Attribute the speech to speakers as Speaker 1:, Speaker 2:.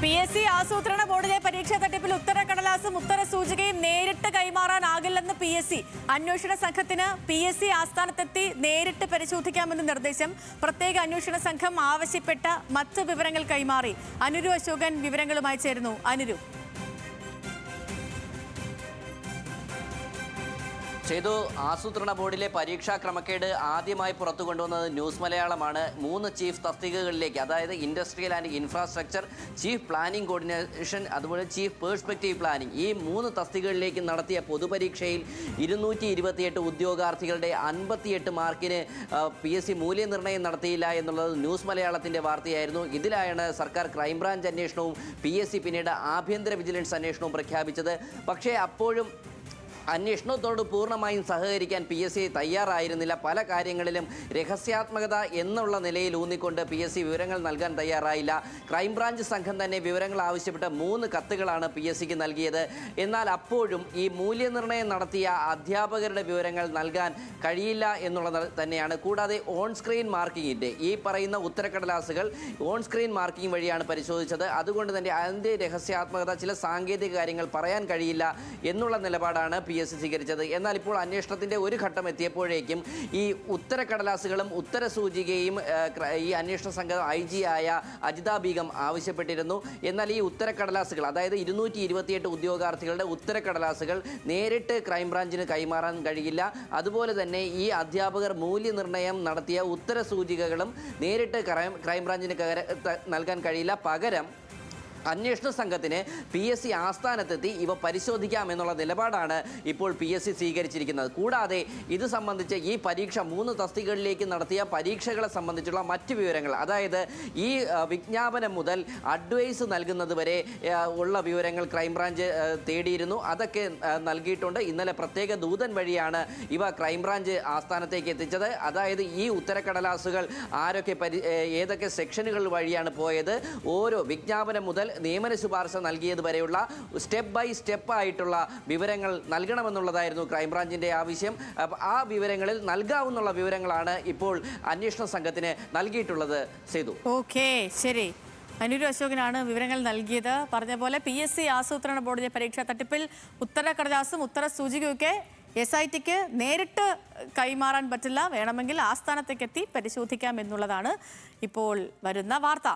Speaker 1: PSC ആസൂത്രണ ബോർഡിലെ പരീക്ഷാ തട്ടിപ്പിൽ ഉത്തരക്കടലാസും ഉത്തരസൂചികയും നേരിട്ട് കൈമാറാനാകില്ലെന്ന് PSC. അന്വേഷണ സംഘത്തിന് PSC ആസ്ഥാനത്തെത്തി നേരിട്ട് പരിശോധിക്കാമെന്ന് നിർദ്ദേശം. പ്രത്യേക അന്വേഷണ സംഘം ആവശ്യപ്പെട്ട മറ്റ് വിവരങ്ങൾ കൈമാറി. അനുരു അശോകൻ വിവരങ്ങളുമായി ചേരുന്നു. അനുരു,
Speaker 2: ചെയ്തു. ആസൂത്രണ ബോർഡിലെ പരീക്ഷാ ക്രമക്കേട് ആദ്യമായി പുറത്തു കൊണ്ടുവന്നത് ന്യൂസ് മലയാളമാണ്. 3 ചീഫ് തസ്തികകളിലേക്ക്, അതായത് industrial and infrastructure, chief planning coordination, അതുപോലെ ചീഫ് പേഴ്സ്പെക്റ്റീവ് പ്ലാനിംഗ്, ഈ 3 തസ്തികകളിലേക്ക് നടത്തിയ പൊതുപരീക്ഷയിൽ 228 ഉദ്യോഗാർത്ഥികളുടെ 58 മാർക്കിന് PSC മൂല്യനിർണ്ണയം നടത്തിയില്ല എന്നുള്ളത് ന്യൂസ് മലയാളത്തിൻ്റെ വാർത്തയായിരുന്നു. ഇതിലായാണ് സർക്കാർ ക്രൈംബ്രാഞ്ച് അന്വേഷണവും PSC പിന്നീട് ആഭ്യന്തര വിജിലൻസ് അന്വേഷണവും പ്രഖ്യാപിച്ചത്. പക്ഷേ അപ്പോഴും അന്വേഷണത്തോട് പൂർണ്ണമായും സഹകരിക്കാൻ PSC തയ്യാറായിരുന്നില്ല. പല കാര്യങ്ങളിലും രഹസ്യാത്മകത എന്നുള്ള നിലയിൽ ഊന്നിക്കൊണ്ട് PSC വിവരങ്ങൾ നൽകാൻ തയ്യാറായില്ല. ക്രൈംബ്രാഞ്ച് സംഘം തന്നെ വിവരങ്ങൾ ആവശ്യപ്പെട്ട 3 കത്തുകളാണ് PSCക്ക് നൽകിയത്. എന്നാൽ അപ്പോഴും ഈ മൂല്യനിർണ്ണയം നടത്തിയ അധ്യാപകരുടെ വിവരങ്ങൾ നൽകാൻ കഴിയില്ല എന്നുള്ളത് തന്നെയാണ്. കൂടാതെ ഓൺ സ്ക്രീൻ മാർക്കിങ്ങിൻ്റെ ഈ പറയുന്ന ഉത്തരക്കടലാസുകൾ ഓൺ സ്ക്രീൻ മാർക്കിംഗ് വഴിയാണ് പരിശോധിച്ചത്. അതുകൊണ്ട് തന്നെ അതിൻ്റെ രഹസ്യാത്മകത, ചില സാങ്കേതിക കാര്യങ്ങൾ പറയാൻ കഴിയില്ല എന്നുള്ള നിലപാടാണ് PSC സ്വീകരിച്ചത്. എന്നാൽ ഇപ്പോൾ അന്വേഷണത്തിൻ്റെ ഒരു ഘട്ടം എത്തിയപ്പോഴേക്കും ഈ ഉത്തരക്കടലാസുകളും ഉത്തരസൂചികയും ഈ അന്വേഷണ സംഘം IG ആയ അജിത ബീഗം ആവശ്യപ്പെട്ടിരുന്നു. എന്നാൽ ഈ ഉത്തരക്കടലാസുകൾ, അതായത് 228 ഉദ്യോഗാർത്ഥികളുടെ ഉത്തരക്കടലാസുകൾ നേരിട്ട് ക്രൈംബ്രാഞ്ചിന് കൈമാറാൻ കഴിയില്ല. അതുപോലെ തന്നെ ഈ അധ്യാപകർ മൂല്യനിർണ്ണയം നടത്തിയ ഉത്തരസൂചികകളും നേരിട്ട് ക്രൈംബ്രാഞ്ചിന് നൽകാൻ കഴിയില്ല. പകരം അന്വേഷണ സംഘത്തിന് PSC ആസ്ഥാനത്തെത്തി ഇവ പരിശോധിക്കാമെന്നുള്ള നിലപാടാണ് ഇപ്പോൾ PSC സ്വീകരിച്ചിരിക്കുന്നത്. കൂടാതെ ഇത് സംബന്ധിച്ച് ഈ പരീക്ഷ 3 തസ്തികകളിലേക്ക് നടത്തിയ പരീക്ഷകളെ സംബന്ധിച്ചുള്ള മറ്റ് വിവരങ്ങൾ, അതായത് ഈ വിജ്ഞാപനം മുതൽ അഡ്വൈസ് നൽകുന്നത് വരെ ഉള്ള വിവരങ്ങൾ ക്രൈംബ്രാഞ്ച് തേടിയിരുന്നു. അതൊക്കെ നൽകിയിട്ടുണ്ട്. ഇന്നലെ പ്രത്യേക ദൂതൻ വഴിയാണ് ഇവ ക്രൈംബ്രാഞ്ച് ആസ്ഥാനത്തേക്ക് എത്തിച്ചത്. അതായത് ഈ ഉത്തരക്കടലാസുകൾ ആരൊക്കെ ഏതൊക്കെ സെക്ഷനുകൾ വഴിയാണ് പോയത്, ഓരോ വിജ്ഞാപനം മുതൽ നിയമന ശുപാർശ നൽകിയത് വരെയുള്ള സ്റ്റെപ്പ് ബൈ സ്റ്റെപ്പ് ആയിട്ടുള്ള വിവരങ്ങൾ നൽകണമെന്നുള്ളതായിരുന്നു ക്രൈംബ്രാഞ്ചിൻ്റെ ആവശ്യം. ആ വിവരങ്ങളിൽ നൽകാവുന്ന വിവരങ്ങളാണ് ഇപ്പോൾ അന്വേഷണ സംഘത്തിന് നൽകിയിട്ടുള്ളത്. സേതു,
Speaker 1: ഓക്കെ, ശരി. അനുരു അശോകനാണ് വിവരങ്ങൾ നൽകിയത്. പറഞ്ഞ പോലെ PSC ആസൂത്രണ ബോർഡിലെ പരീക്ഷാ തട്ടിപ്പിൽ ഉത്തരക്കടലാസും ഉത്തരസൂചികയൊക്കെ SITക്ക് നേരിട്ട് കൈമാറാൻ പറ്റില്ല. വേണമെങ്കിൽ ആസ്ഥാനത്തേക്കെത്തി പരിശോധിക്കാം എന്നുള്ളതാണ് ഇപ്പോൾ വരുന്ന വാർത്ത.